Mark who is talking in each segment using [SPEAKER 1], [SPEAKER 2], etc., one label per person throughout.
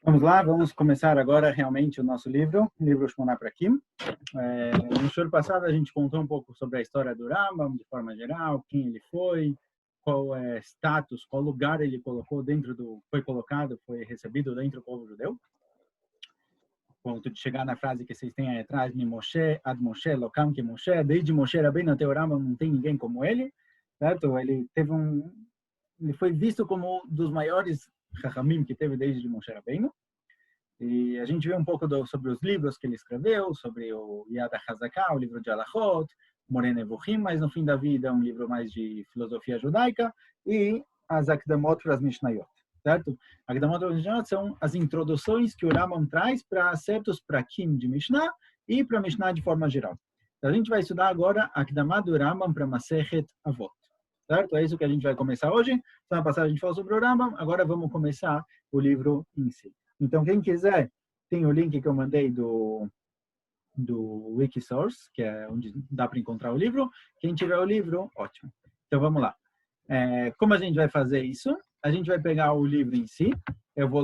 [SPEAKER 1] Vamos lá, vamos começar agora realmente o nosso livro Shmona Prakim. No show passado a gente contou um pouco sobre a história do Rambam, de forma geral, quem ele foi, qual é status, qual lugar ele colocou foi colocado, foi recebido dentro do povo judeu. Ponto de chegar na frase que vocês têm aí atrás, Mi Moshe, Ad Moshe, Lokam Ki Moshe, desde Moshe Rabbeinu até o Rambam não tem ninguém como ele, certo? Ele foi visto como um dos maiores Chachamim que teve desde Moshe Rabbeinu. E a gente vê um pouco sobre os livros que ele escreveu, sobre o Yad HaZaká, o livro de Alachot, Moreh Nevuchim, mas no fim da vida é um livro mais de filosofia judaica, e as Akdamot para as Mishnayot, certo? Akdamot para as Mishnayot são as introduções que o Rambam traz para certos prakim de Mishnah e para Mishnah de forma geral. Então a gente vai estudar agora Akdamat do Rambam para Masechet Avot, certo? É isso que a gente vai começar hoje. Semana passada a gente falou sobre o Rambam, agora vamos começar o livro em si. Então, quem quiser, tem o link que eu mandei do Wikisource, que é onde dá para encontrar o livro. Quem tiver o livro, ótimo. Então, vamos lá. Como a gente vai fazer isso? A gente vai pegar o livro em si, eu vou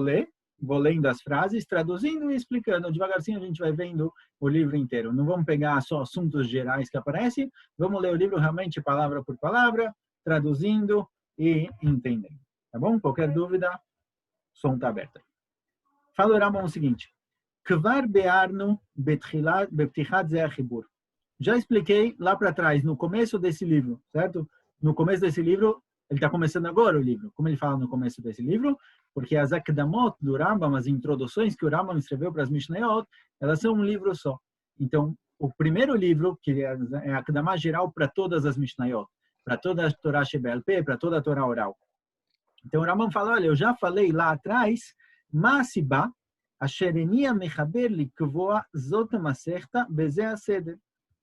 [SPEAKER 1] lendo as frases, traduzindo e explicando. Devagarzinho a gente vai vendo o livro inteiro. Não vamos pegar só assuntos gerais que aparecem, vamos ler o livro realmente palavra por palavra, traduzindo e entendendo. Tá bom? Qualquer dúvida, o som está aberto. Fala o Rambam o seguinte: Kvar be'arnu beptichat ze achibur. Já expliquei lá para trás, no começo desse livro, certo? No começo desse livro, ele está começando agora o livro. Como ele fala no começo desse livro? Porque as Akdamot do Rambam, as introduções que o Rambam escreveu para as Mishnayot, elas são um livro só. Então, o primeiro livro, que é a Akdamah geral para todas as Mishnayot, para toda a Torá Shebel Peh, para toda a Torá oral. Então, o Rambam fala, olha, eu já falei lá atrás, מה הסיבה? אשר הניע מחבר לקבוע זאת המסכתא בזה הסדר.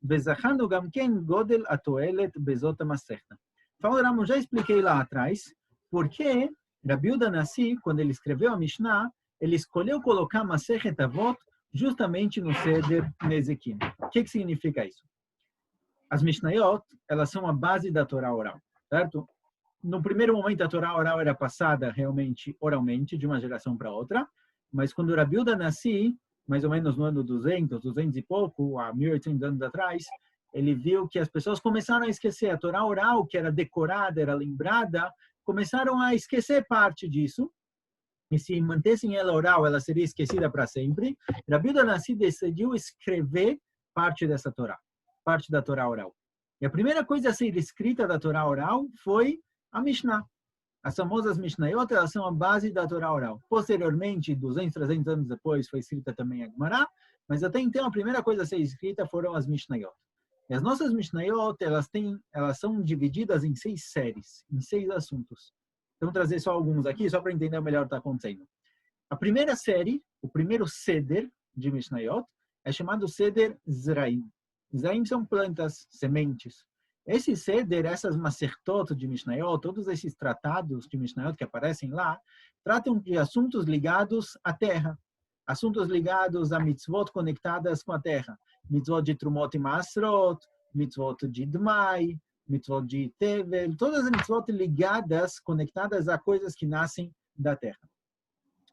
[SPEAKER 1] וזכרנו גם כן גודל התועלת בזאת המסכתא. Fala, Rambam, já expliquei lá atrás porque Rabi Yehuda Nassi, quando ele escreveu a Mishnah, ele escolheu colocar Masechet Avot justamente no Seder Nezikim. O que significa isso? As Mishnayot, elas são a base da Torá oral, certo? No primeiro momento, a Torá oral era passada realmente oralmente, de uma geração para outra, mas quando Rabi Yehuda Nassi, mais ou menos no ano 200 e pouco, há 1800 anos atrás, ele viu que as pessoas começaram a esquecer a Torá oral, que era decorada, era lembrada, começaram a esquecer parte disso, e se mantessem ela oral, ela seria esquecida para sempre. Rabi Yehuda Nassi decidiu escrever parte dessa Torá, parte da Torá oral. E a primeira coisa a ser escrita da Torá oral foi a Mishnah. As famosas Mishnayot, elas são a base da Torá oral. Posteriormente, 200, 300 anos depois, foi escrita também a Gemara, mas até então a primeira coisa a ser escrita foram as Mishnayot. E as nossas Mishnayot, elas são divididas em 6 séries, em 6 assuntos. Então, vou trazer só alguns aqui, só para entender melhor o que está acontecendo. A primeira série, o primeiro Seder de Mishnayot, é chamado Seder Zraim. Zraim são plantas, sementes. Esse Seder, essas Masertot de Mishnayot, todos esses tratados de Mishnayot que aparecem lá, tratam de assuntos ligados à terra, assuntos ligados a mitzvot conectadas com a terra. Mitzvot de Trumot e Masrot, mitzvot de Dmai, mitzvot de Tevel, todas as mitzvot ligadas, conectadas a coisas que nascem da terra.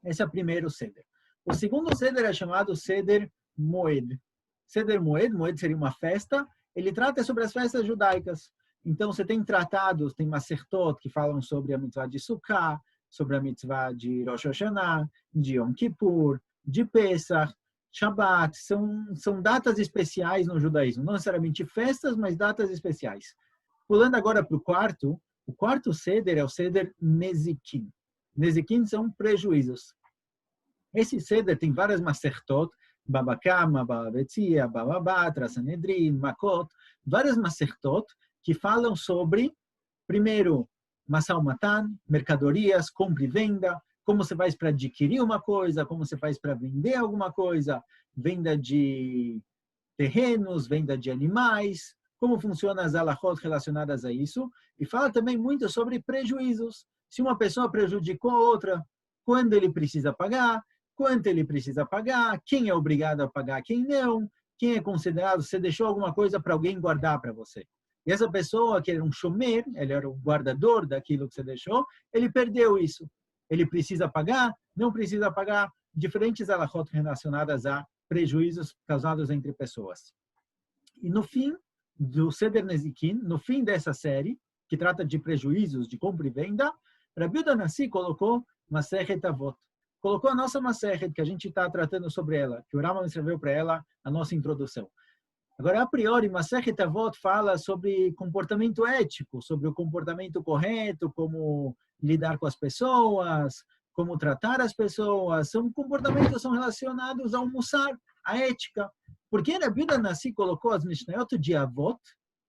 [SPEAKER 1] Esse é o primeiro Seder. O segundo Seder é chamado Seder Moed. Seder Moed, Moed seria uma festa, ele trata sobre as festas judaicas. Então, você tem tratados, tem Masertot, que falam sobre a mitzvah de Sukkah, sobre a mitzvah de Rosh Hashanah, de Yom Kippur, de Pesach, Shabbat. São datas especiais no judaísmo. Não necessariamente festas, mas datas especiais. Pulando agora para o quarto Seder é o Seder Nezikim. Nezikim são prejuízos. Esse Seder tem várias Masertot, Baba Kama, Baba Betzia, Baba Batra, Sanedrin, Makot, várias Masertot que falam sobre, primeiro, Masal Matan, mercadorias, compra e venda, como você faz para adquirir uma coisa, como você faz para vender alguma coisa, venda de terrenos, venda de animais, como funcionam as alachot relacionadas a isso, e fala também muito sobre prejuízos. Se uma pessoa prejudicou outra, quando ele precisa pagar, quanto ele precisa pagar, quem é obrigado a pagar, quem não, quem é considerado, você deixou alguma coisa para alguém guardar para você. E essa pessoa, que era um shomer, ele era o guardador daquilo que você deixou, ele perdeu isso. Ele precisa pagar? Não precisa pagar? diferentes halachot relacionadas a prejuízos causados entre pessoas. E no fim do Seder Nezikin, no fim dessa série, que trata de prejuízos de compra e venda, Rabi Yehuda Hanassi colocou Masechet Avot. Colocou a nossa Masechet, que a gente está tratando sobre ela, que o Rambam escreveu para ela a nossa introdução. Agora, a priori, Masechet Avot fala sobre comportamento ético, sobre o comportamento correto, como lidar com as pessoas, como tratar as pessoas. São comportamentos são relacionados ao Mussar, à ética. Porque Rabi Yehuda Hanassi colocou as Mishnayot de Avot,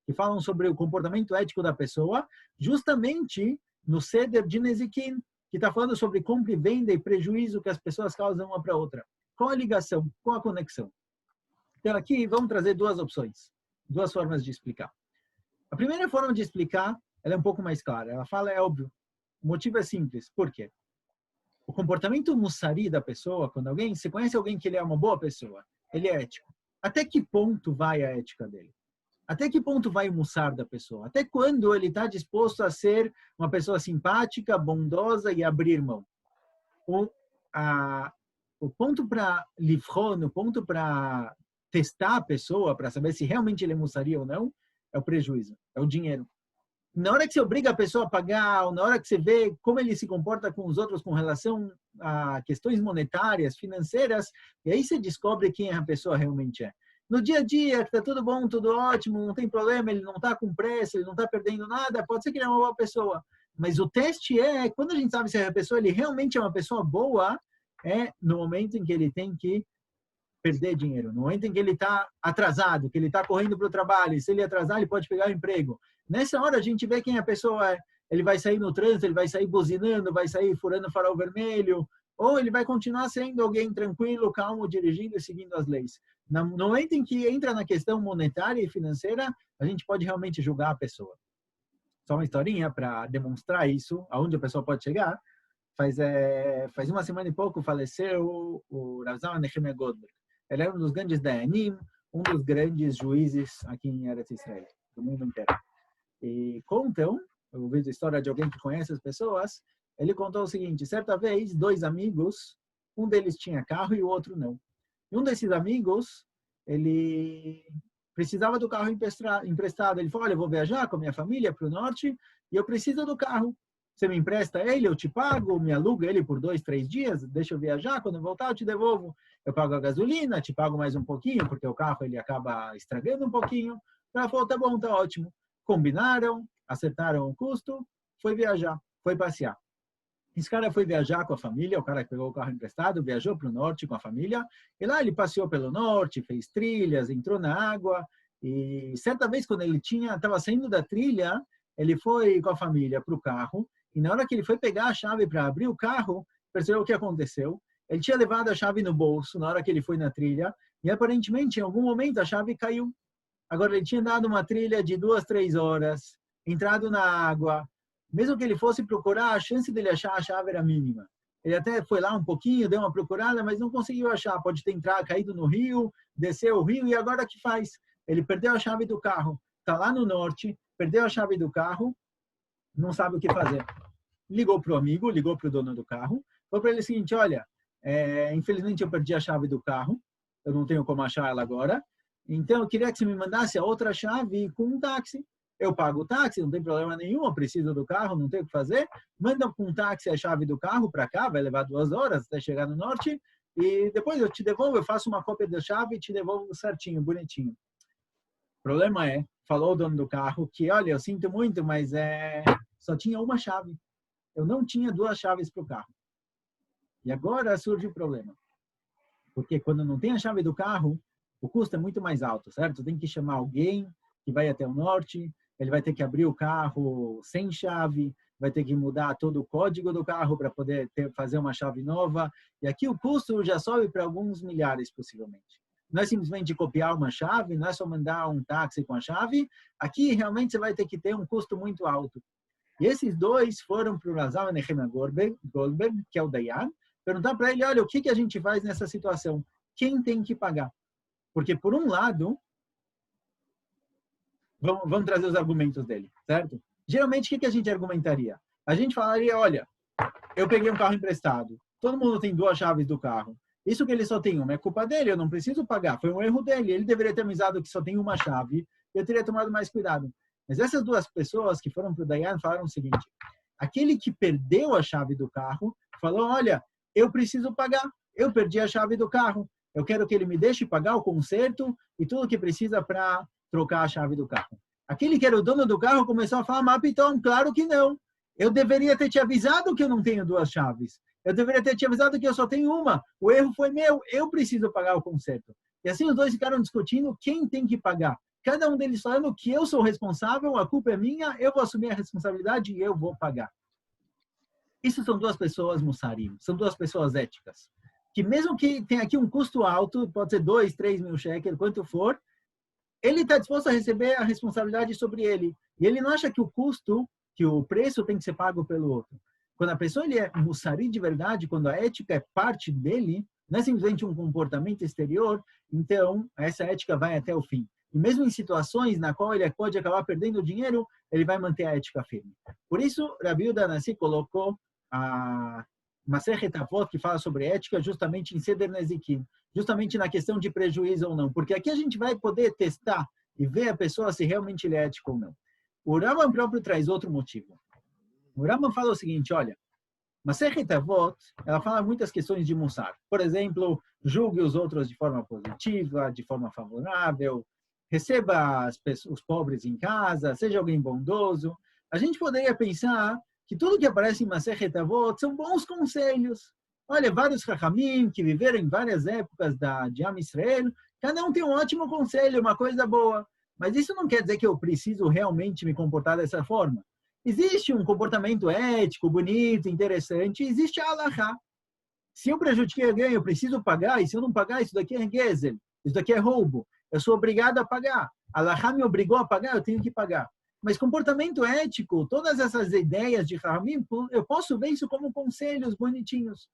[SPEAKER 1] que falam sobre o comportamento ético da pessoa, justamente no Seder de Nezikin, que está falando sobre compra e venda e prejuízo que as pessoas causam uma para outra. Qual a ligação? Qual a conexão? Então, aqui vamos trazer duas opções, duas formas de explicar. A primeira forma de explicar, ela é um pouco mais clara. Ela fala, é óbvio, o motivo é simples. Por quê? O comportamento mussari da pessoa, quando você conhece alguém que ele é uma boa pessoa, ele é ético. Até que ponto vai a ética dele? Até que ponto vai o mussar da pessoa? Até quando ele está disposto a ser uma pessoa simpática, bondosa e abrir mão? O ponto para livron, o ponto para testar a pessoa, para saber se realmente ele é mussari ou não, é o prejuízo, é o dinheiro. Na hora que você obriga a pessoa a pagar, ou na hora que você vê como ele se comporta com os outros com relação a questões monetárias, financeiras, e aí você descobre quem a pessoa realmente é. No dia a dia, que está tudo bom, tudo ótimo, não tem problema, ele não está com pressa, ele não está perdendo nada, pode ser que ele é uma boa pessoa. Mas o teste é, quando a gente sabe se a pessoa ele realmente é uma pessoa boa, é no momento em que ele tem que perder dinheiro, no momento em que ele está atrasado, que ele está correndo para o trabalho, e se ele atrasar, ele pode pegar o emprego. Nessa hora, a gente vê quem a pessoa é. Ele vai sair no trânsito, ele vai sair buzinando, vai sair furando o farol vermelho, ou ele vai continuar sendo alguém tranquilo, calmo, dirigindo e seguindo as leis. No momento em que entra na questão monetária e financeira, a gente pode realmente julgar a pessoa. Só uma historinha para demonstrar isso, aonde a pessoa pode chegar. Faz uma semana e pouco faleceu o Rav Zalman Nehemiah Goldberg. Ele era um dos grandes dayanim, um dos grandes juízes aqui em Eretz Israel, do mundo inteiro. E contam, eu ouvi a história de alguém que conhece as pessoas, ele contou o seguinte, certa vez, dois amigos, um deles tinha carro e o outro não. E um desses amigos, ele precisava do carro emprestado. Ele falou, olha, eu vou viajar com a minha família para o norte e eu preciso do carro. Você me empresta ele, eu te pago, me aluga ele por 2, 3 dias, deixa eu viajar, quando eu voltar eu te devolvo. Eu pago a gasolina, te pago mais um pouquinho, porque o carro ele acaba estragando um pouquinho. Ela falou, tá bom, tá ótimo. Combinaram, acertaram o custo, foi viajar, foi passear. Esse cara foi viajar com a família, o cara que pegou o carro emprestado, viajou para o norte com a família, e lá ele passeou pelo norte, fez trilhas, entrou na água, e certa vez quando ele estava saindo da trilha, ele foi com a família para o carro, e na hora que ele foi pegar a chave para abrir o carro, percebeu o que aconteceu. Ele tinha levado a chave no bolso na hora que ele foi na trilha, e aparentemente, em algum momento, a chave caiu. Agora, ele tinha dado uma trilha de 2, 3 horas, entrado na água. Mesmo que ele fosse procurar, a chance dele achar a chave era mínima. Ele até foi lá um pouquinho, deu uma procurada, mas não conseguiu achar. Pode ter caído no rio, desceu o rio, e agora o que faz? Ele perdeu a chave do carro. Está lá no norte, perdeu a chave do carro, não sabe o que fazer. Ligou para o amigo, ligou para o dono do carro, falou para ele o seguinte, olha, infelizmente eu perdi a chave do carro, eu não tenho como achar ela agora, então eu queria que você me mandasse a outra chave com um táxi. Eu pago o táxi, não tem problema nenhum, eu preciso do carro, não tenho o que fazer. Manda com um táxi a chave do carro para cá, vai levar 2 horas até chegar no norte, e depois eu te devolvo, eu faço uma cópia da chave e te devolvo certinho, bonitinho. O problema é, falou o dono do carro, que olha, eu sinto muito, mas só tinha uma chave. Eu não tinha 2 chaves para o carro. E agora surge o problema. Porque quando não tem a chave do carro, o custo é muito mais alto, certo? Tem que chamar alguém que vai até o norte, ele vai ter que abrir o carro sem chave, vai ter que mudar todo o código do carro para poder fazer uma chave nova. E aqui o custo já sobe para alguns milhares, possivelmente. Não é simplesmente copiar uma chave, não é só mandar um táxi com a chave. Aqui, realmente, você vai ter que ter um custo muito alto. E esses dois foram para o Rav Zalman Nehemiah Goldberg, que é o Dayan, perguntar para ele, olha, o que a gente faz nessa situação? Quem tem que pagar? Porque, por um lado, vamos trazer os argumentos dele, certo? Geralmente, o que a gente argumentaria? A gente falaria, olha, eu peguei um carro emprestado, todo mundo tem duas chaves do carro. Isso que ele só tem uma é culpa dele, eu não preciso pagar, foi um erro dele. Ele deveria ter avisado que só tem uma chave, eu teria tomado mais cuidado. Mas essas duas pessoas que foram para o Dayan falaram o seguinte: aquele que perdeu a chave do carro falou, olha, eu preciso pagar, eu perdi a chave do carro, eu quero que ele me deixe pagar o conserto e tudo que precisa para trocar a chave do carro. Aquele que era o dono do carro começou a falar, mas então, claro que não. Eu deveria ter te avisado que eu não tenho duas chaves. Eu deveria ter te avisado que eu só tenho uma. O erro foi meu. Eu preciso pagar o conserto. E assim os dois ficaram discutindo quem tem que pagar. Cada um deles falando que eu sou responsável, a culpa é minha, eu vou assumir a responsabilidade e eu vou pagar. Isso são duas pessoas mussarim, são duas pessoas éticas. Que mesmo que tenha aqui um custo alto, pode ser 2, 3 mil shekels, quanto for, ele está disposto a receber a responsabilidade sobre ele. E ele não acha que o custo, que o preço tem que ser pago pelo outro. Quando a pessoa ele é mussari de verdade, quando a ética é parte dele, não é simplesmente um comportamento exterior, então essa ética vai até o fim. E mesmo em situações na qual ele pode acabar perdendo dinheiro, ele vai manter a ética firme. Por isso, Rabi Yehuda Hanassi colocou a Masechet Avot, que fala sobre ética, justamente em Seder Nezikim, justamente na questão de prejuízo ou não. Porque aqui a gente vai poder testar e ver a pessoa se realmente ele é ético ou não. O Rambam próprio traz outro motivo. O Rambam fala o seguinte, olha, Masechet Avot, ela fala muitas questões de Mussar. Por exemplo, julgue os outros de forma positiva, de forma favorável, receba os pobres em casa, seja alguém bondoso. A gente poderia pensar que tudo que aparece em Masechet Avot são bons conselhos. Olha, vários Chachamim que viveram em várias épocas de Am Israel, cada um tem um ótimo conselho, uma coisa boa. Mas isso não quer dizer que eu preciso realmente me comportar dessa forma. Existe um comportamento ético, bonito, interessante, existe a Halachá. Se eu prejudiquei alguém, eu preciso pagar, e se eu não pagar, isso daqui é gezel, isso daqui é roubo. Eu sou obrigado a pagar. A Halachá me obrigou a pagar, eu tenho que pagar. Mas comportamento ético, todas essas ideias de Chachamim, eu posso ver isso como conselhos bonitinhos.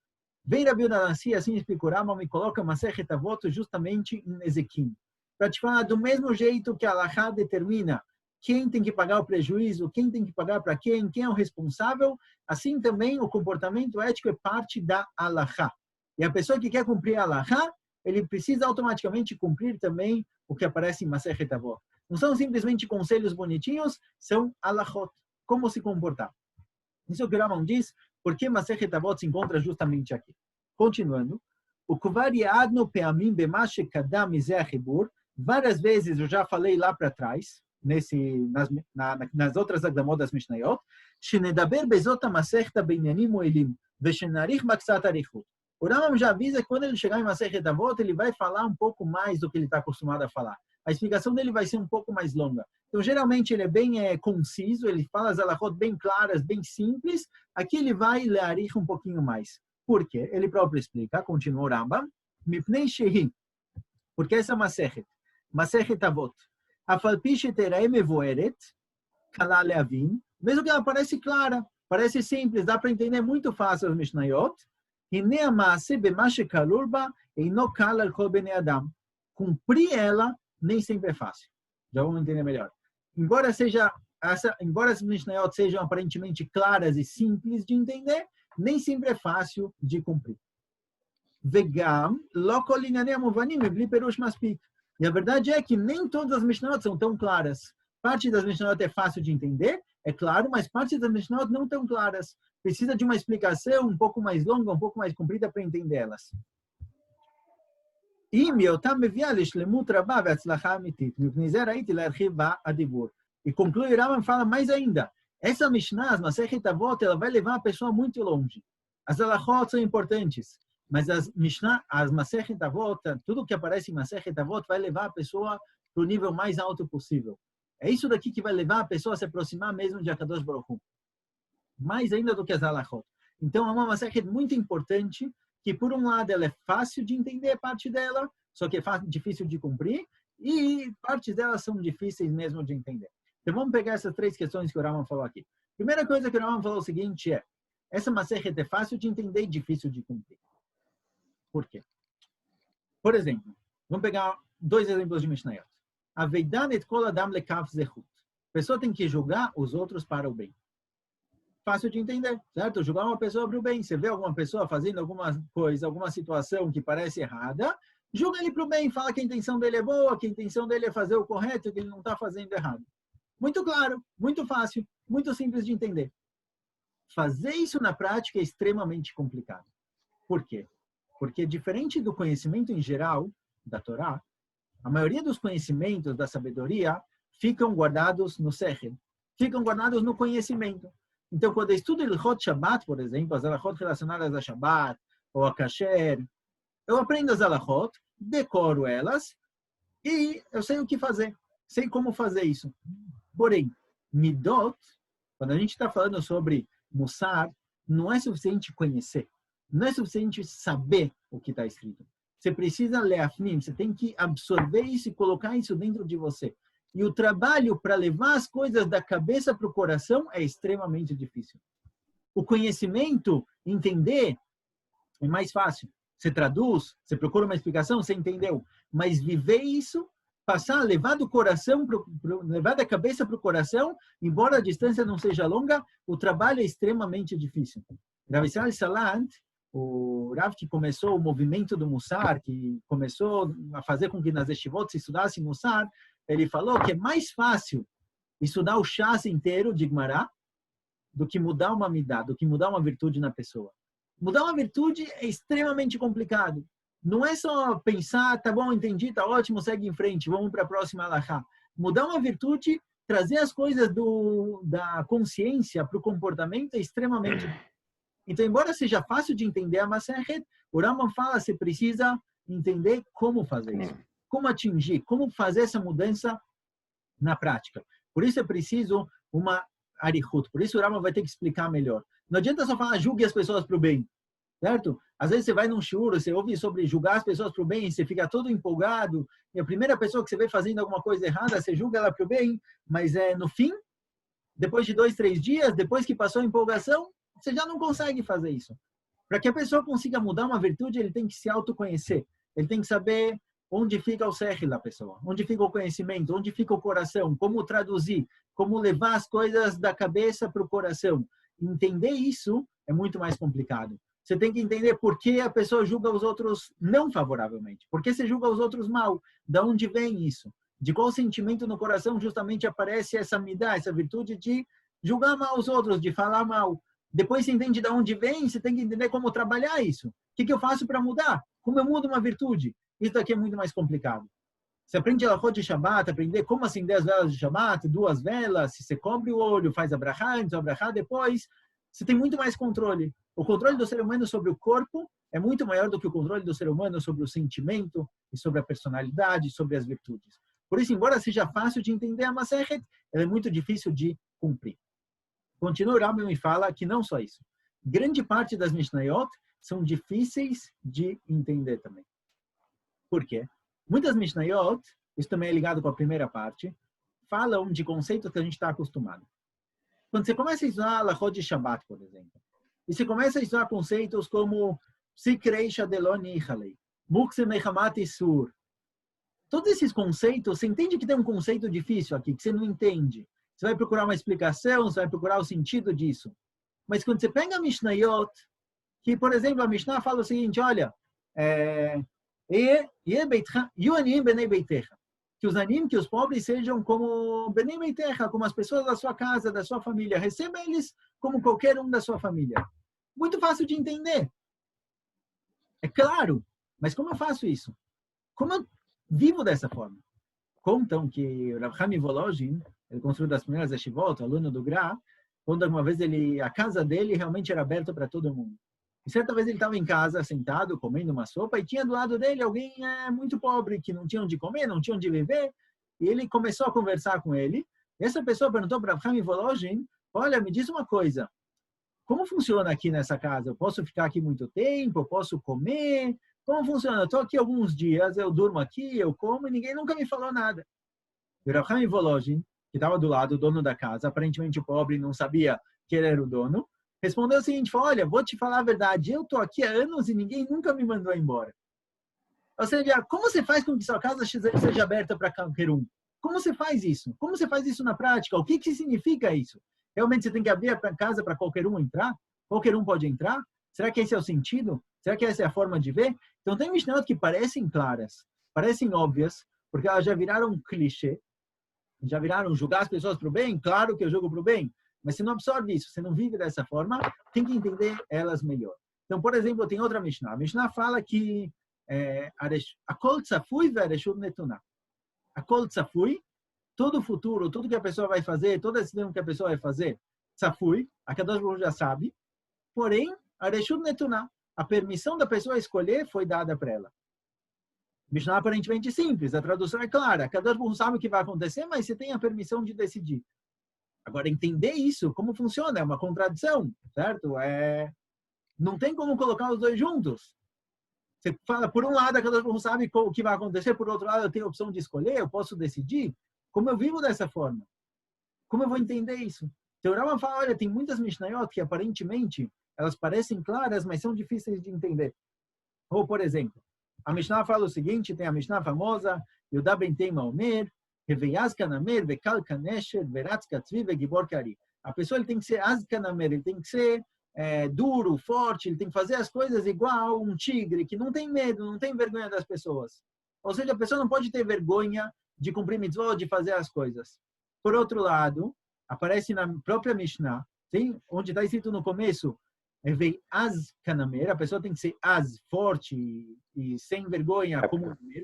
[SPEAKER 1] Vem Rabi Yehuda Hanassi, assim explica o Rambam, me coloca Masechet Avot justamente em Nezikim. Para te falar, do mesmo jeito que a Halachá determina quem tem que pagar o prejuízo, quem tem que pagar para quem é o responsável, assim também o comportamento ético é parte da Halachá. E a pessoa que quer cumprir a Halachá, ele precisa automaticamente cumprir também o que aparece em Masechet Avot. Não são simplesmente conselhos bonitinhos, são halachot, como se comportar. Isso é o que o Rambam diz, porque Masechet Avot se encontra justamente aqui. Continuando, o Kuvar Yadno Peamim Bemashe Kadam Mizeh Hibur, várias vezes eu já falei lá para trás, nas outras Agdamot das Mishnayot, Shenedaber Bezot HaMasechta Beinyanim Moelim, Veshenarich Baksat Arichut. O Rambam já avisa que quando ele chegar em Masechet Avot, ele vai falar um pouco mais do que ele está acostumado a falar. A explicação dele vai ser um pouco mais longa. Então, geralmente, ele é bem conciso, ele fala as halachot bem claras, bem simples. Aqui ele vai learich um pouquinho mais. Por quê? Ele próprio explica, continua o Rambam, Mipnei Shehi, porque essa Masechet Avot, Afalpi Sheterei Mevoeret, Kala Leavin, mesmo que ela parece clara, parece simples, dá para entender muito fácil as Mishnayot, Hine Amase Bemashe Kalurba Eino Kal Al Kol Bnei Adam. Cumprir ela nem sempre é fácil. Já vamos entender melhor. Embora as Mishnayot sejam aparentemente claras e simples de entender, nem sempre é fácil de cumprir. Vegam, e a verdade é que nem todas as Mishnayot são tão claras. Parte das Mishnayot é fácil de entender, é claro, mas parte das Mishnayot não tão claras. Precisa de uma explicação um pouco mais longa, um pouco mais comprida para entendê-las. E conclui, Rambam fala mais ainda. Essa Mishnah, Masechet Avot, ela vai levar a pessoa muito longe. As halachot são importantes, mas as Masechet Avot, tudo que aparece em Masechet Avot vai levar a pessoa para o nível mais alto possível. É isso daqui que vai levar a pessoa a se aproximar mesmo de Akadosh Baruch Hu. Mais ainda do que as halachot. Então, é uma Masechet muito importante, que por um lado ela é fácil de entender parte dela, só que é difícil de cumprir, e partes delas são difíceis mesmo de entender. Então vamos pegar essas três questões que o Rambam falou aqui. Primeira coisa que o Rambam falou é o seguinte, essa Masechet é fácil de entender e difícil de cumprir. Por quê? Por exemplo, vamos pegar 2 exemplos de Mishnayot. Aveidan et kol adam lekav zechut. A pessoa tem que julgar os outros para o bem. fácil de entender, certo? Julgar uma pessoa para o bem. Você vê alguma pessoa fazendo alguma coisa, alguma situação que parece errada, julga ele para o bem, fala que a intenção dele é boa, que a intenção dele é fazer o correto, que ele não está fazendo errado. Muito claro, muito fácil, muito simples de entender. Fazer isso na prática é extremamente complicado. Por quê? Porque diferente do conhecimento em geral da Torá, a maioria dos conhecimentos da sabedoria ficam guardados no sechel, ficam guardados no conhecimento. Então, quando eu estudo Ilhot Shabbat, por exemplo, as alachot relacionadas a Shabbat ou a Kasher, eu aprendo as alachot, decoro elas e eu sei o que fazer, sei como fazer isso. Porém, Midot, quando a gente está falando sobre Mussar, não é suficiente conhecer, não é suficiente saber o que está escrito. Você precisa leafnim, você tem que absorver isso e colocar isso dentro de você. E o trabalho para levar as coisas da cabeça para o coração é extremamente difícil. O conhecimento, entender, é mais fácil. Você traduz, você procura uma explicação, você entendeu. Mas viver isso, passar, levar do coração, levar da cabeça para o coração, embora a distância não seja longa, o trabalho é extremamente difícil. Rav Israel Salant, o Rav que começou o movimento do Mussar, que começou a fazer com que nas yeshivot se estudasse Mussar, ele falou que é mais fácil estudar o chás inteiro de Gemara do que mudar uma midah, do que mudar uma virtude na pessoa. Mudar uma virtude é extremamente complicado. Não é só pensar, tá bom, entendi, tá ótimo, segue em frente, vamos para a próxima alahá. Mudar uma virtude, trazer as coisas da consciência para o comportamento é extremamente. Então, embora seja fácil de entender a Masechet, o Rambam fala que você precisa entender como fazer isso. Como atingir, como fazer essa mudança na prática. Por isso é preciso uma arihut. Por isso o Rambam vai ter que explicar melhor. Não adianta só falar, julgue as pessoas para o bem. Certo? Às vezes você vai num shiur, você ouve sobre julgar as pessoas para o bem, você fica todo empolgado, e a primeira pessoa que você vê fazendo alguma coisa errada, você julga ela para o bem, mas no fim, depois de 2, 3 dias, depois que passou a empolgação, você já não consegue fazer isso. Para que a pessoa consiga mudar uma virtude, ele tem que se autoconhecer. Ele tem que saber onde fica o sechel da pessoa, onde fica o conhecimento, onde fica o coração, como traduzir, como levar as coisas da cabeça para o coração. Entender isso é muito mais complicado. Você tem que entender por que a pessoa julga os outros não favoravelmente. Por que você julga os outros mal? De onde vem isso? De qual sentimento no coração justamente aparece essa midá, essa virtude de julgar mal os outros, de falar mal? Depois você entende de onde vem, você tem que entender como trabalhar isso. O que eu faço para mudar? Como eu mudo uma virtude? Isso daqui é muito mais complicado. Você aprende a alachot de Shabbat, aprender como acender as velas de Shabbat, 2 velas, se você cobre o olho, faz a brachá, antes a brachá depois, você tem muito mais controle. O controle do ser humano sobre o corpo é muito maior do que o controle do ser humano sobre o sentimento e sobre a personalidade, sobre as virtudes. Por isso, embora seja fácil de entender a Masechet, ela é muito difícil de cumprir. Continua o Rambam e fala que não só isso. Grande parte das Mishnayot são difíceis de entender também. Por quê? Muitas Mishnayot, isso também é ligado com a primeira parte, falam de conceitos que a gente está acostumado. Quando você começa a estudar alachot de Shabbat, por exemplo, e você começa a estudar conceitos como Sikrei Shadelon Ichalei, Mukse Mechamat Isur, todos esses conceitos, você entende que tem um conceito difícil aqui, que você não entende. Você vai procurar uma explicação, você vai procurar o sentido disso. Mas quando você pega a Mishnayot, que, por exemplo, a Mishnah fala o seguinte, olha, que os anim, que os pobres sejam como Benei Beitecha, como as pessoas da sua casa, da sua família. Receba eles como qualquer um da sua família. Muito fácil de entender. É claro, mas como eu faço isso? Como eu vivo dessa forma? Contam que o Rav Chaim Volozhin, ele construiu das primeiras yeshivot, aluno do Gra, quando alguma vez a casa dele realmente era aberta para todo mundo. E certa vez ele estava em casa, sentado, comendo uma sopa, e tinha do lado dele alguém muito pobre, que não tinha onde comer, não tinha onde viver, e ele começou a conversar com ele. E essa pessoa perguntou para Rav Chaim Volozhin, olha, me diz uma coisa, como funciona aqui nessa casa? Eu posso ficar aqui muito tempo? Eu posso comer? Como funciona? Eu estou aqui alguns dias, eu durmo aqui, eu como, e ninguém nunca me falou nada. E o Rav Chaim Volozhin, que estava do lado, o dono da casa, aparentemente o pobre não sabia que ele era o dono, respondeu o seguinte, falou, olha, vou te falar a verdade, eu estou aqui há anos e ninguém nunca me mandou embora. Ou seja, como você faz com que sua casa seja aberta para qualquer um? Como você faz isso? Como você faz isso na prática? O que significa isso? Realmente você tem que abrir a casa para qualquer um entrar? Qualquer um pode entrar? Será que esse é o sentido? Será que essa é a forma de ver? Então, tem Mishnayot que parecem claras, parecem óbvias, porque elas já viraram um clichê, já viraram julgar as pessoas para o bem. Claro que eu julgo para o bem, mas você não absorve isso, você não vive dessa forma, tem que entender elas melhor. Então, por exemplo, tem outra Mishnah. A Mishnah fala que a kol tzafui ve'areshut netunah. A kol tzafui, todo o futuro, tudo que a pessoa vai fazer, toda a decisão que a pessoa vai fazer, tzafui, a Kadosh Baruch Hu já sabe, porém, areshut netunah, a permissão da pessoa escolher foi dada para ela. Mishnah aparentemente simples, a tradução é clara. Kadosh Baruch Hu sabe o que vai acontecer, mas você tem a permissão de decidir. Agora, entender isso, como funciona, é uma contradição, certo? Não tem como colocar os dois juntos. Você fala, por um lado, a Kadosh Baruch Hu sabe o que vai acontecer, por outro lado, eu tenho a opção de escolher, eu posso decidir. Como eu vivo dessa forma? Como eu vou entender isso? Então, o Rambam fala, olha, tem muitas Mishnayot que, aparentemente, elas parecem claras, mas são difíceis de entender. Ou, por exemplo, a Mishnah fala o seguinte, tem a Mishnah famosa, Yudá ben Teima Omer, Reveiaz Kanamer, Vekal Kanesher, Veratz Katzvi, Vegibor Kari. A pessoa ele tem que ser Az Kanamer, ele tem que ser duro, forte, ele tem que fazer as coisas igual um tigre, que não tem medo, não tem vergonha das pessoas. Ou seja, a pessoa não pode ter vergonha de cumprir mitzvot, de fazer as coisas. Por outro lado, aparece na própria Mishnah, onde está escrito no começo, vem Az Kanamer, a pessoa tem que ser Az, forte e sem vergonha,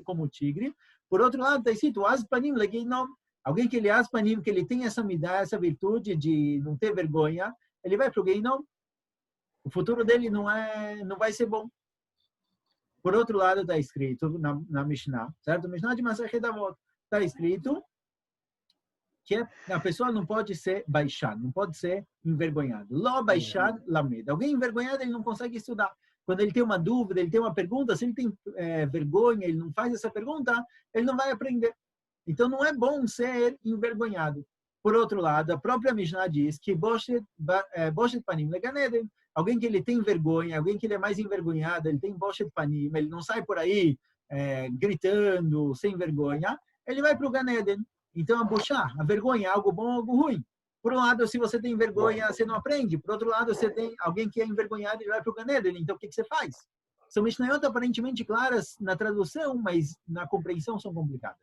[SPEAKER 1] como o tigre. Por outro lado, está escrito Az Panim Legeinom, alguém que ele é Az Panim, que ele tem essa midá, essa virtude de não ter vergonha, ele vai para o Geinom. O futuro dele não vai ser bom. Por outro lado, está escrito na Mishnah, certo? Mishnah de Masechet Avot, está escrito que a pessoa não pode ser baixado, não pode ser envergonhado. Lo baixado, lamed. Alguém envergonhado, ele não consegue estudar. Quando ele tem uma dúvida, ele tem uma pergunta, se ele tem vergonha, ele não faz essa pergunta, ele não vai aprender. Então, não é bom ser envergonhado. Por outro lado, a própria Mishnah diz que Boshet Panim Leganeden, alguém que ele tem vergonha, alguém que ele é mais envergonhado, ele tem Boshet Panim, ele não sai por aí gritando, sem vergonha, ele vai para o Ganeden. Então, a vergonha é algo bom ou algo ruim. Por um lado, se você tem vergonha, você não aprende. Por outro lado, você tem alguém que é envergonhado e vai para o Ganeden. Então, o que você faz? São Mishnayot aparentemente claras na tradução, mas na compreensão são complicadas.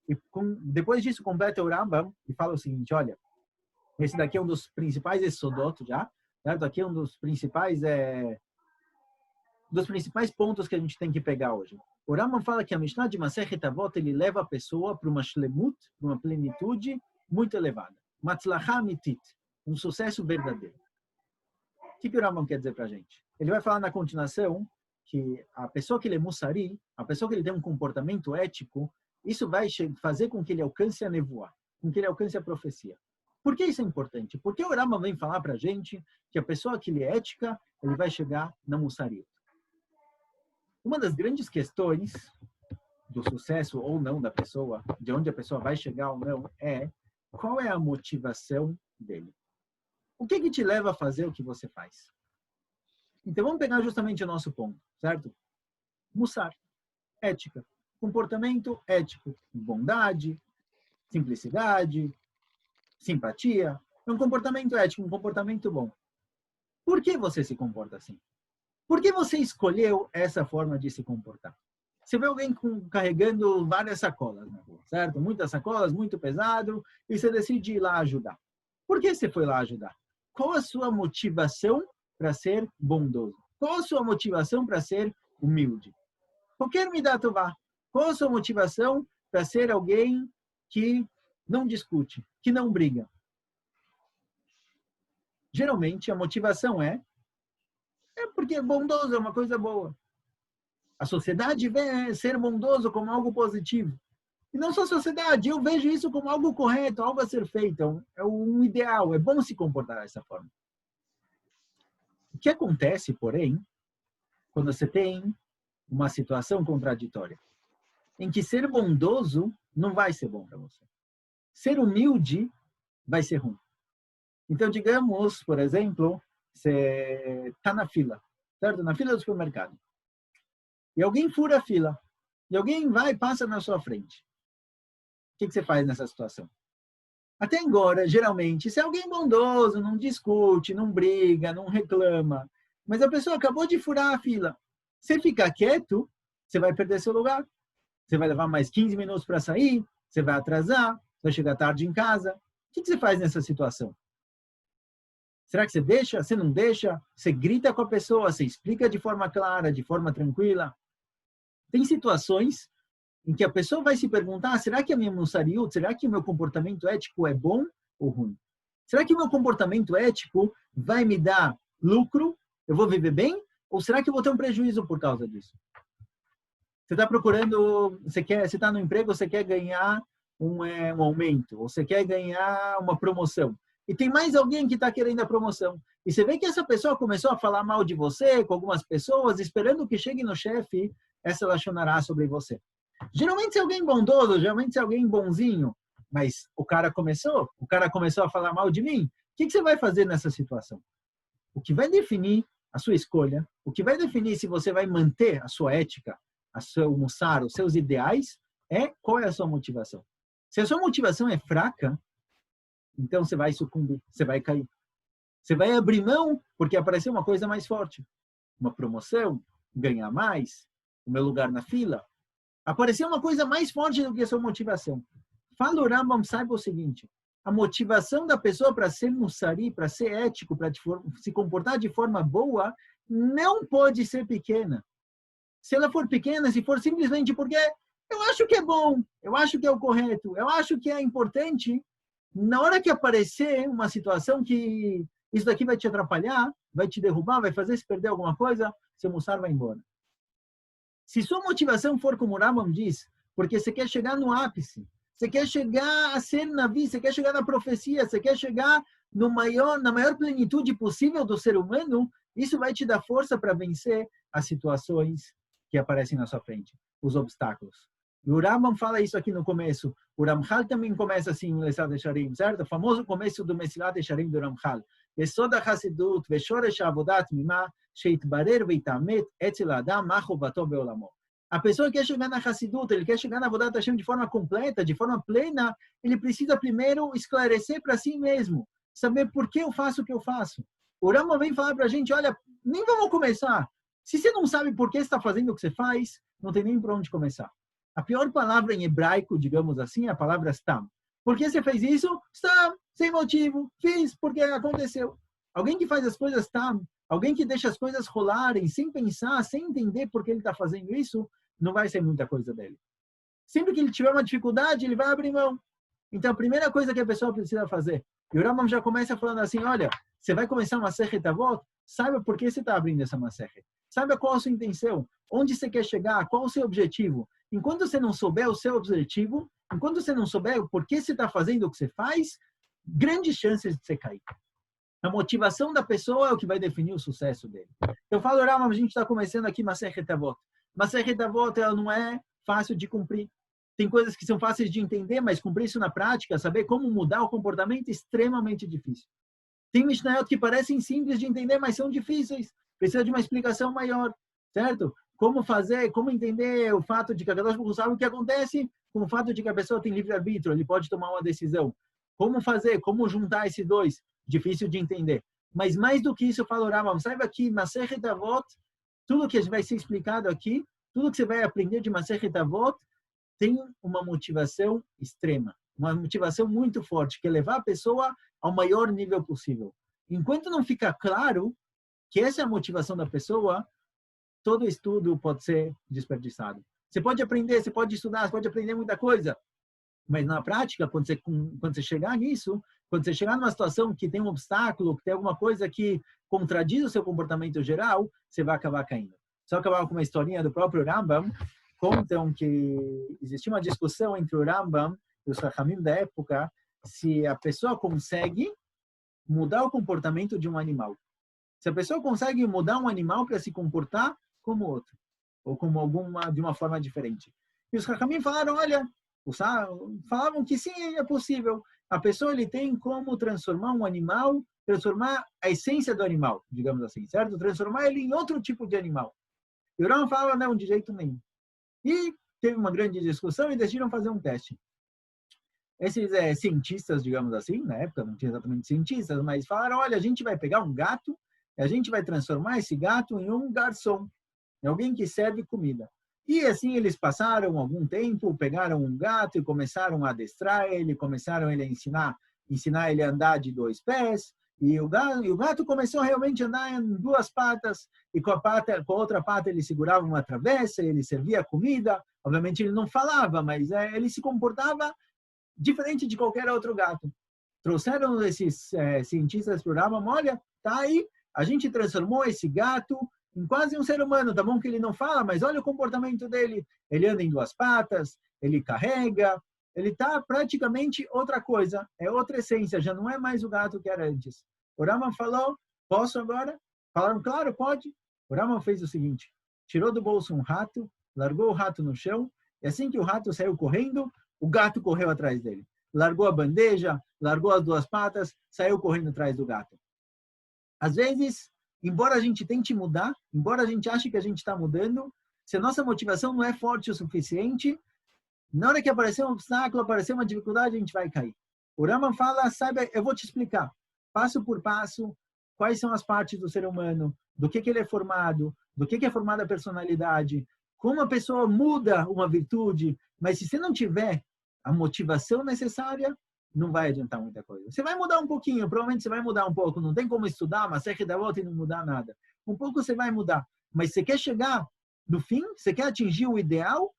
[SPEAKER 1] E depois disso, completa o Rambam e fala o seguinte, olha, esse daqui é um dos principais Esodot já, certo? Aqui é um dos principais pontos que a gente tem que pegar hoje. O Rambam fala que a Mishnah de Masechet Avot, ele leva a pessoa para uma shlemut, para uma plenitude muito elevada. Matzlacha amitit, um sucesso verdadeiro. O que o Rambam quer dizer para a gente? Ele vai falar na continuação que a pessoa que ele é mussari, a pessoa que ele tem um comportamento ético, isso vai fazer com que ele alcance a nevoar, com que ele alcance a profecia. Por que isso é importante? Porque o Rambam vem falar para a gente que a pessoa que ele é ética, ele vai chegar na mussaria. Uma das grandes questões do sucesso ou não da pessoa, de onde a pessoa vai chegar ou não, é qual é a motivação dele. O que te leva a fazer o que você faz? Então, vamos pegar justamente o nosso ponto, certo? Mussar, ética, comportamento ético, bondade, simplicidade, simpatia. É um comportamento ético, um comportamento bom. Por que você se comporta assim? Por que você escolheu essa forma de se comportar? Você vê alguém carregando várias sacolas na rua, certo? Muitas sacolas, muito pesado, e você decide ir lá ajudar. Por que você foi lá ajudar? Qual a sua motivação para ser bondoso? Qual a sua motivação para ser humilde? Qualquer midá tová. Qual a sua motivação para ser alguém que não discute, que não briga? Geralmente, a motivação é porque bondoso é uma coisa boa. A sociedade vê ser bondoso como algo positivo. E não só a sociedade, eu vejo isso como algo correto, algo a ser feito. É um ideal, é bom se comportar dessa forma. O que acontece, porém, quando você tem uma situação contraditória, em que ser bondoso não vai ser bom para você. Ser humilde vai ser ruim. Então, digamos, por exemplo, você está na fila, certo? Na fila do supermercado. E alguém fura a fila. E alguém vai e passa na sua frente. O que você faz nessa situação? Até agora, geralmente, se é alguém bondoso, não discute, não briga, não reclama, mas a pessoa acabou de furar a fila. Você ficar quieto, você vai perder seu lugar. Você vai levar mais 15 minutos para sair, você vai atrasar, vai chegar tarde em casa. O que você faz nessa situação? Será que você deixa? Você não deixa? Você grita com a pessoa, você explica de forma clara, de forma tranquila? Tem situações em que a pessoa vai se perguntar, será que a minha mussariut, será que o meu comportamento ético é bom ou ruim? Será que o meu comportamento ético vai me dar lucro? Eu vou viver bem? Ou será que eu vou ter um prejuízo por causa disso? Você está procurando, você está no emprego, você quer ganhar um aumento, ou você quer ganhar uma promoção. E tem mais alguém que está querendo a promoção. E você vê que essa pessoa começou a falar mal de você com algumas pessoas, esperando que chegue no chefe, essa lachonará sobre você. Geralmente é alguém bondoso, geralmente é alguém bonzinho, mas o cara começou a falar mal de mim. O que você vai fazer nessa situação? O que vai definir a sua escolha, o que vai definir se você vai manter a sua ética, a seu mussar, os seus ideais, é qual é a sua motivação. Se a sua motivação é fraca, então você vai sucumbir, você vai cair. Você vai abrir mão porque apareceu uma coisa mais forte. Uma promoção, ganhar mais, o meu lugar na fila. Apareceu uma coisa mais forte do que a sua motivação. Fala o Rambam, saiba o seguinte, a motivação da pessoa para ser mussari, para ser ético, para se comportar de forma boa, não pode ser pequena. Se ela for pequena, se for simplesmente porque eu acho que é bom, eu acho que é o correto, eu acho que é importante, na hora que aparecer uma situação que isso daqui vai te atrapalhar, vai te derrubar, vai fazer se perder alguma coisa, seu mussar vai embora. Se sua motivação for como o Rambam diz, porque você quer chegar no ápice, você quer chegar a ser Navi, você quer chegar na profecia, você quer chegar na maior plenitude possível do ser humano, isso vai te dar força para vencer as situações que aparecem na sua frente, os obstáculos. E o Rambam fala isso aqui no começo. O Ramchal também começa assim no Lesad Esharim, certo? O famoso começo do Mesilat Esharim do Ramchal. Yesod HaChassidut, Veshoresh Avodat Mimah, Sheitbarer Veitamet, Etzel Adam, Machovato Beolamo. A pessoa que quer chegar na Hassidut, ele quer chegar na Avodat Hashem de forma completa, de forma plena, ele precisa primeiro esclarecer para si mesmo, saber por que eu faço o que eu faço. O Rambam vem falar para a gente, olha, nem vamos começar. Se você não sabe por que está fazendo o que você faz, não tem nem por onde começar. A pior palavra em hebraico, digamos assim, é a palavra stam. Por que você fez isso? Stam, sem motivo. Fiz porque aconteceu. Alguém que faz as coisas stam, alguém que deixa as coisas rolarem sem pensar, sem entender por que ele está fazendo isso, não vai ser muita coisa dele. Sempre que ele tiver uma dificuldade, ele vai abrir mão. Então, a primeira coisa que a pessoa precisa fazer, e o Rambam já começa falando assim, olha, você vai começar uma Masechet Avot, saiba por que você está abrindo essa Masechet. Saiba qual a sua intenção, onde você quer chegar, qual o seu objetivo. Enquanto você não souber o seu objetivo, enquanto você não souber o porquê você está fazendo o que você faz, grandes chances de você cair. A motivação da pessoa é o que vai definir o sucesso dele. Eu falo, Rambam, a gente está começando aqui Masechet Avot. Masechet Avot, ela não é fácil de cumprir. Tem coisas que são fáceis de entender, mas cumprir isso na prática, saber como mudar o comportamento, é extremamente difícil. Tem Mishnayot que parecem simples de entender, mas são difíceis. Precisa de uma explicação maior, certo? Como fazer, como entender o fato de que a Kadosh Baruch Hu sabe o que acontece, com o fato de que a pessoa tem livre-arbítrio, ele pode tomar uma decisão. Como fazer, como juntar esses dois? Difícil de entender. Mas mais do que isso, eu falo, Rambam, saiba que Masechet Avot, tudo que vai ser explicado aqui, tudo que você vai aprender de Masechet Avot, tem uma motivação extrema, uma motivação muito forte, que é levar a pessoa ao maior nível possível. Enquanto não fica claro que essa é a motivação da pessoa, todo estudo pode ser desperdiçado. Você pode aprender, você pode estudar, você pode aprender muita coisa, mas na prática, quando você chegar nisso, quando você chegar numa situação que tem um obstáculo, que tem alguma coisa que contradiz o seu comportamento geral, você vai acabar caindo. Só acabar com uma historinha do próprio Rambam. Contam que existia uma discussão entre o Rambam e os Chachamim da época se a pessoa consegue mudar o comportamento de um animal. Se a pessoa consegue mudar um animal para se comportar como outro, ou como de uma forma diferente. E os Chachamim falaram, olha, falavam que sim, é possível. A pessoa ele tem como transformar um animal, transformar a essência do animal, digamos assim, certo? Transformar ele em outro tipo de animal. E o Rambam falava, não, de jeito nenhum. E teve uma grande discussão e decidiram fazer um teste. esses cientistas, digamos assim, na época não tinha exatamente cientistas, mas falaram, olha, a gente vai pegar um gato e a gente vai transformar esse gato em um garçom, em alguém que serve comida. E assim eles passaram algum tempo, pegaram um gato e começaram a adestrar ele, começaram ele a ensinar ele a andar de 2 pés, e o gato começou realmente a andar em 2 patas, e com a outra pata ele segurava uma travessa, ele servia comida. Obviamente ele não falava, mas ele se comportava diferente de qualquer outro gato. Trouxeram esses cientistas para o Rambam, olha, tá aí, a gente transformou esse gato em quase um ser humano. Tá bom que ele não fala, mas olha o comportamento dele. Ele anda em 2 patas, ele carrega, ele está praticamente outra coisa, é outra essência, já não é mais o gato que era antes. O Rambam falou, posso agora? Falaram, claro, pode. O Rambam fez o seguinte, tirou do bolso um rato, largou o rato no chão, e assim que o rato saiu correndo, o gato correu atrás dele. Largou a bandeja, largou as 2 patas, saiu correndo atrás do gato. Às vezes, embora a gente tente mudar, embora a gente ache que a gente está mudando, se a nossa motivação não é forte o suficiente, na hora que aparecer um obstáculo, aparecer uma dificuldade, a gente vai cair. O Rambam fala, saiba, eu vou te explicar, passo por passo, quais são as partes do ser humano, do que ele é formado, do que é formada a personalidade, como a pessoa muda uma virtude, mas se você não tiver a motivação necessária, não vai adiantar muita coisa. Você vai mudar um pouquinho, provavelmente você vai mudar um pouco, não tem como estudar, mas você da volta e não mudar nada. Um pouco você vai mudar, mas você quer chegar no fim, você quer atingir o ideal,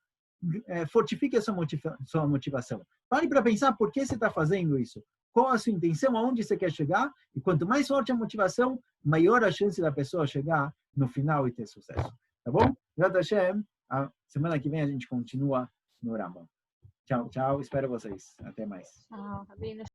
[SPEAKER 1] fortifique a sua motivação. Pare para pensar por que você está fazendo isso. Qual a sua intenção, aonde você quer chegar, e quanto mais forte a motivação, maior a chance da pessoa chegar no final e ter sucesso. Tá bom? Yad Hashem, a semana que vem a gente continua no Rambam. Tchau, tchau. Espero vocês. Até mais.
[SPEAKER 2] Tchau, Rabino.